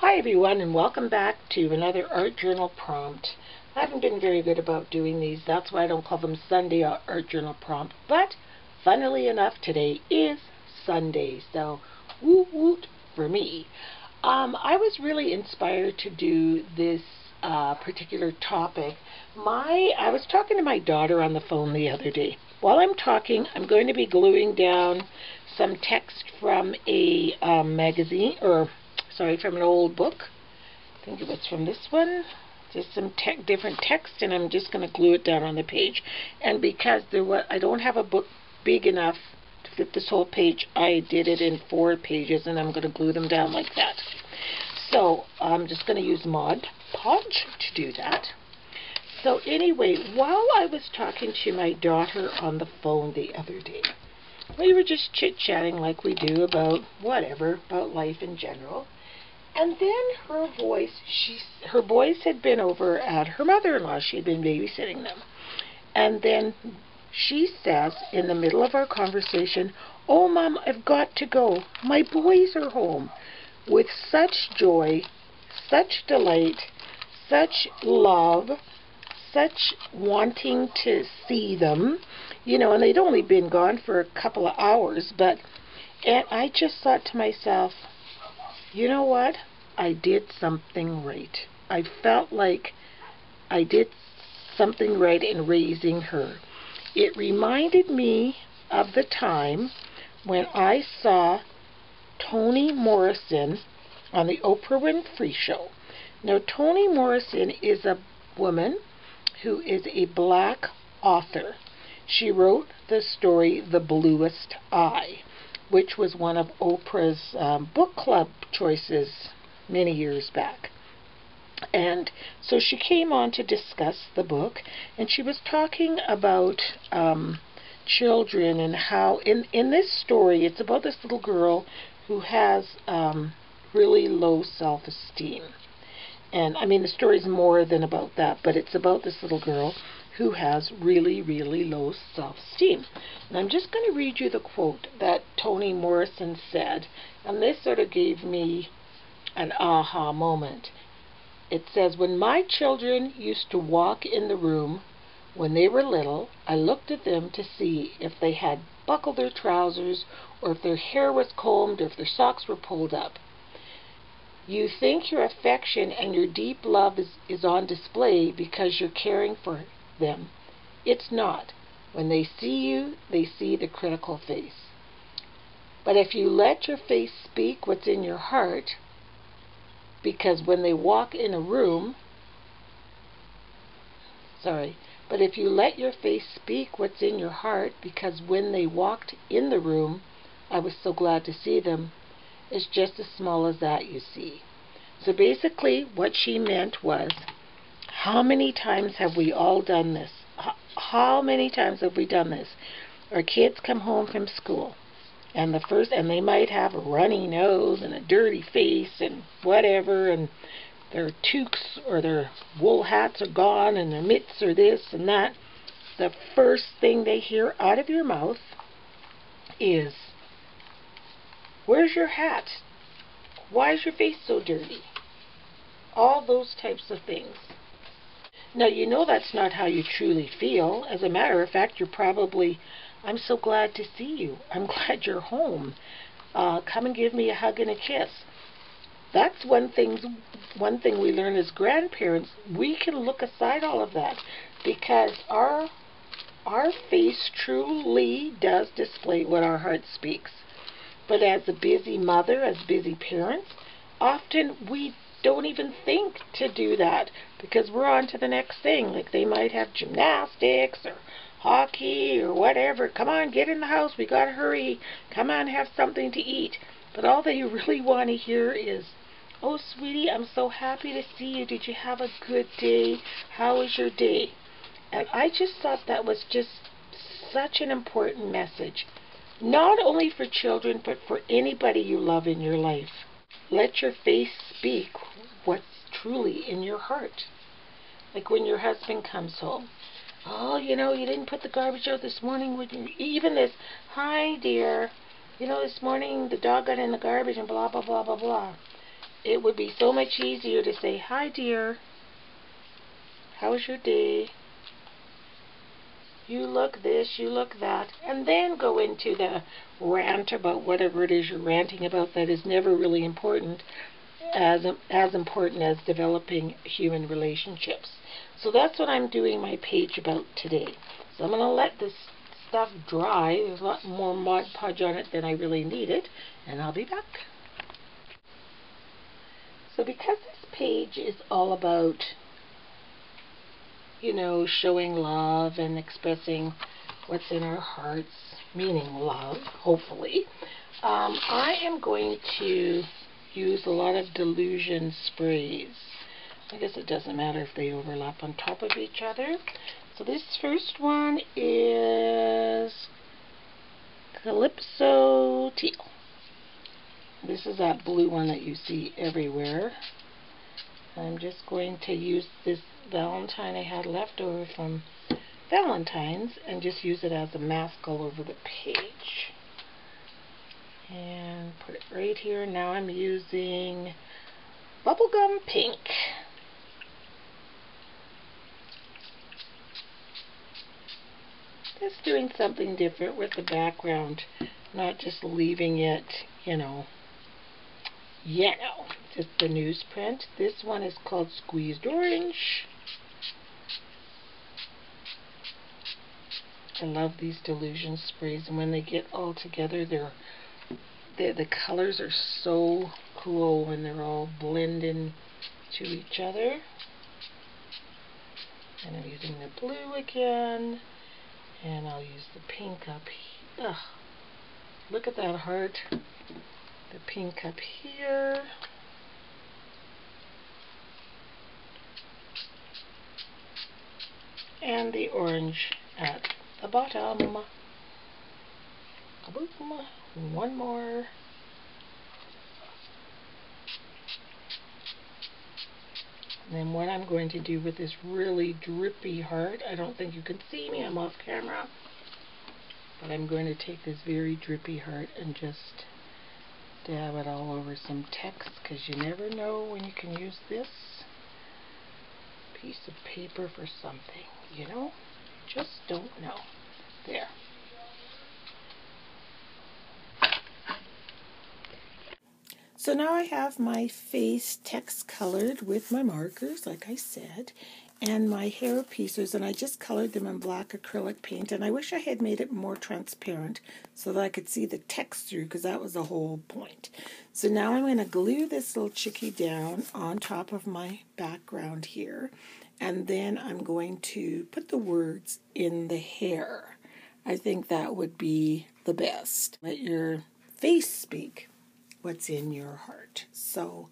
Hi everyone, and welcome back to another art journal prompt. I haven't been very good about doing these, that's why I don't call them Sunday art journal prompt, but funnily enough today is Sunday, so woot woot for me. I was really inspired to do this particular topic. I was talking to my daughter on the phone the other day. While I'm talking, I'm going to be gluing down some text from a magazine, from an old book. I think it was from this one. Just some different text, and I'm just going to glue it down on the page. And because I don't have a book big enough to fit this whole page, I did it in 4 pages, and I'm going to glue them down like that. So I'm just going to use Mod Podge to do that. So anyway, while I was talking to my daughter on the phone the other day, we were just chit-chatting like we do about whatever, about life in general. And then her boys had been over at her mother-in-law. She had been babysitting them. And then she says, in the middle of our conversation, "Oh, Mom, I've got to go. My boys are home." With such joy, such delight, such love, such wanting to see them, and they'd only been gone for a couple of hours, and I just thought to myself, you know what? I did something right. I felt like I did something right in raising her. It reminded me of the time when I saw Toni Morrison on the Oprah Winfrey Show. Now, Toni Morrison is a woman who is a black author. She wrote the story The Bluest Eye, which was one of Oprah's book club choices many years back. And so she came on to discuss the book, and she was talking about children and how in this story it's about this little girl who has really low self-esteem. And I mean, the story's more than about that, but it's about this little girl who has really, really low self-esteem. And I'm just going to read you the quote that Toni Morrison said, and this sort of gave me an aha moment. It says, "When my children used to walk in the room when they were little, I looked at them to see if they had buckled their trousers, or if their hair was combed, or if their socks were pulled up. You think your affection and your deep love is on display because you're caring for them. It's not. When they see you, they see the critical face. But if you let your face speak what's in your heart, because when they walk in a room, but if you let your face speak what's in your heart, because when they walked in the room, I was so glad to see them. It's just as small as that, you see." So basically what she meant was, how many times have we all done this? How many times have we done this? Our kids come home from school, and they might have a runny nose and a dirty face and whatever, and their toques or their wool hats are gone, and their mitts are this and that. The first thing they hear out of your mouth is, "Where's your hat? Why is your face so dirty?" All those types of things. Now, that's not how you truly feel. As a matter of fact, you're probably, "I'm so glad to see you. I'm glad you're home. Come and give me a hug and a kiss." That's one thing we learn as grandparents. We can look aside all of that, because our face truly does display what our heart speaks. But as a busy mother, as busy parents, often we don't even think to do that, because we're on to the next thing. Like, they might have gymnastics or hockey or whatever. "Come on, get in the house, we gotta hurry. Come on, have something to eat." But all they really want to hear is, "Oh, sweetie, I'm so happy to see you. Did you have a good day? How was your day?" And I just thought that was just such an important message. Not only for children, but for anybody you love in your life. Let your face speak what's truly in your heart. Like when your husband comes home. "Oh, you didn't put the garbage out this morning." Even this, "Hi, dear. This morning the dog got in the garbage and blah, blah, blah, blah, blah." it would be so much easier to say, "Hi dear, how's your day? You look this, you look that," and then go into the rant about whatever it is you're ranting about that is never really important, as important as developing human relationships. So that's what I'm doing my page about today. So I'm going to let this stuff dry. There's a lot more Mod Podge on it than I really needed, and I'll be back. So because this page is all about, you know, showing love and expressing what's in our hearts, meaning love, hopefully, I am going to use a lot of delusion sprays. I guess it doesn't matter if they overlap on top of each other. So this first one is Calypso Teal. This is that blue one that you see everywhere. I'm just going to use this Valentine I had left over from Valentine's and just use it as a mask all over the page. And put it right here. Now I'm using Bubblegum Pink. Just doing something different with the background, not just leaving it, you know, just the newsprint. This one is called Squeezed Orange. I love these delusion sprays, and when they get all together, the colors are so cool when they're all blending to each other. And I'm using the blue again, and I'll use the pink up here. Ugh, look at that heart. The pink up here. And the orange at the bottom. Kaboom. One more. And then what I'm going to do with this really drippy heart, I don't think you can see me, I'm off camera, but I'm going to take this very drippy heart and just dab it all over some text, because you never know when you can use this piece of paper for something, you know? You just don't know. There. So now I have my face text colored with my markers, like I said, and my hair pieces, and I just colored them in black acrylic paint, and I wish I had made it more transparent so that I could see the text through, because that was the whole point. So now I'm going to glue this little chickie down on top of my background here, and then I'm going to put the words in the hair. I think that would be the best. Let your face speak what's in your heart. So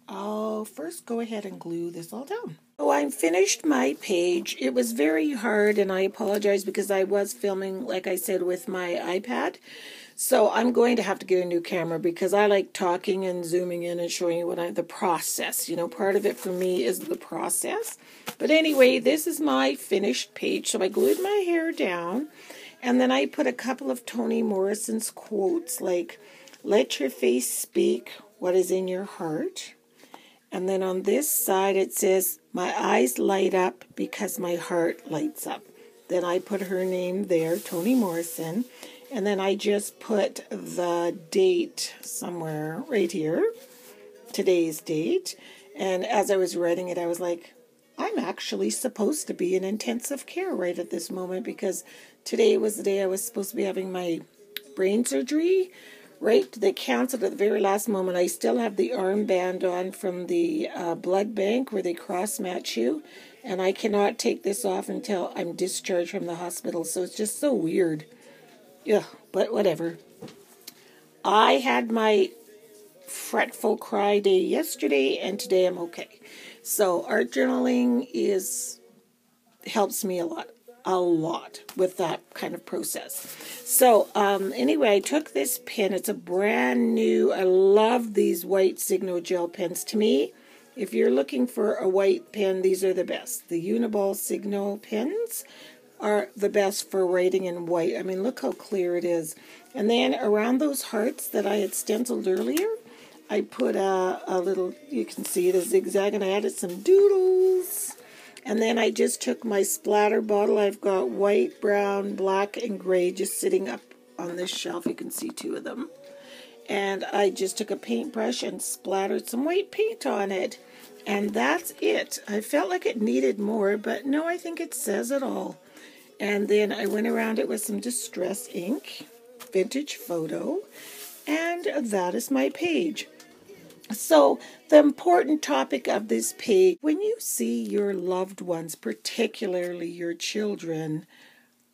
I'll first go ahead and glue this all down. So I finished my page. It was very hard, and I apologize because I was filming, like I said, with my iPad. So I'm going to have to get a new camera because I like talking and zooming in and showing you the process. You know, part of it for me is the process. But anyway, this is my finished page. So I glued my hair down, and then I put a couple of Toni Morrison's quotes like, "Let your face speak what is in your heart." And then on this side it says, "My eyes light up because my heart lights up." Then I put her name there, Toni Morrison. And then I just put the date somewhere right here, today's date. And as I was writing it, I was like, I'm actually supposed to be in intensive care right at this moment, because today was the day I was supposed to be having my brain surgery. Right, they canceled at the very last moment. I still have the armband on from the blood bank where they cross-match you, and I cannot take this off until I'm discharged from the hospital, so it's just so weird. Yeah, but whatever. I had my fretful cry day yesterday, and today I'm okay. So art journaling helps me a lot with that kind of process. So anyway, I took this pen. It's a brand new, I love these white Signo gel pens. To me, if you're looking for a white pen, these are the best. The Uniball Signo pens are the best for writing in white. I mean, look how clear it is. And then around those hearts that I had stenciled earlier, I put a little, you can see the zigzag, and I added some doodles. And then I just took my splatter bottle. I've got white, brown, black, and gray just sitting up on this shelf. You can see two of them. And I just took a paintbrush and splattered some white paint on it. And that's it. I felt like it needed more, but no, I think it says it all. And then I went around it with some distress ink, vintage photo, and that is my page. So the important topic of this page, when you see your loved ones, particularly your children,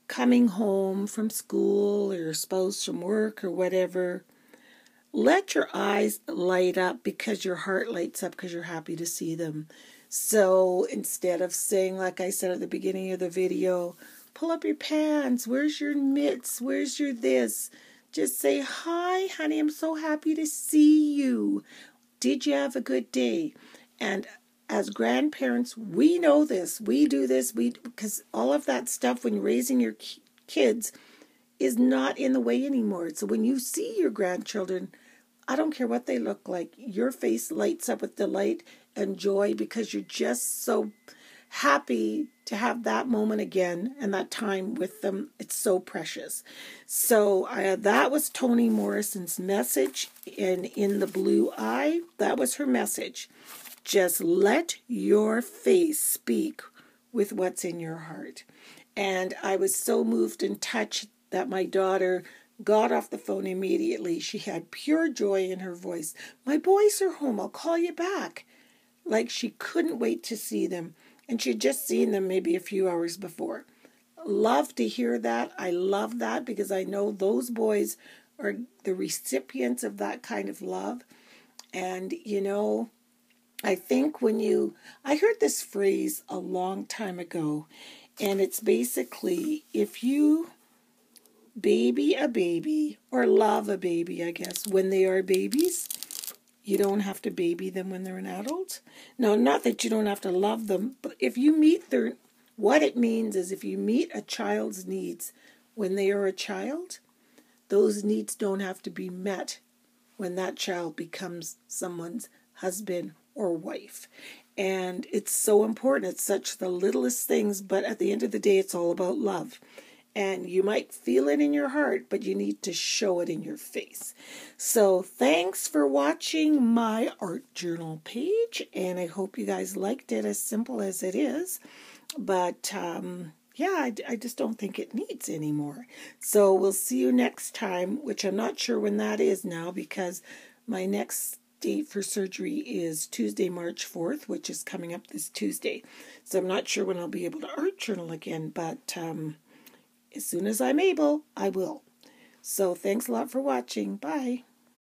coming home from school or your spouse from work or whatever, let your eyes light up because your heart lights up because you're happy to see them. So instead of saying, like I said at the beginning of the video, pull up your pants, where's your mitts, where's your this? Just say, hi, honey, I'm so happy to see you. Did you have a good day? And as grandparents, we know this. We do this because all of that stuff when you're raising your kids is not in the way anymore. So when you see your grandchildren, I don't care what they look like, your face lights up with delight and joy because you're just so happy to have that moment again and that time with them. It's so precious. So that was Toni Morrison's message in the blue eye. That was her message. Just let your face speak with what's in your heart. And I was so moved and touched that my daughter got off the phone immediately. She had pure joy in her voice. My boys are home. I'll call you back. Like she couldn't wait to see them. And she'd just seen them maybe a few hours before. Love to hear that. I love that because I know those boys are the recipients of that kind of love. And, you know, I think I heard this phrase a long time ago, and it's basically if you baby a baby or love a baby, I guess, when they are babies, you don't have to baby them when they're an adult. No, not that you don't have to love them, but if you meet what it means is if you meet a child's needs when they are a child, those needs don't have to be met when that child becomes someone's husband or wife. And it's so important. It's such the littlest things, but at the end of the day, it's all about love. And you might feel it in your heart, but you need to show it in your face. So thanks for watching my art journal page. And I hope you guys liked it, as simple as it is. But yeah, I just don't think it needs any more. So we'll see you next time, which I'm not sure when that is now because my next date for surgery is Tuesday, March 4th, which is coming up this Tuesday. So I'm not sure when I'll be able to art journal again, but as soon as I'm able, I will. So thanks a lot for watching. Bye.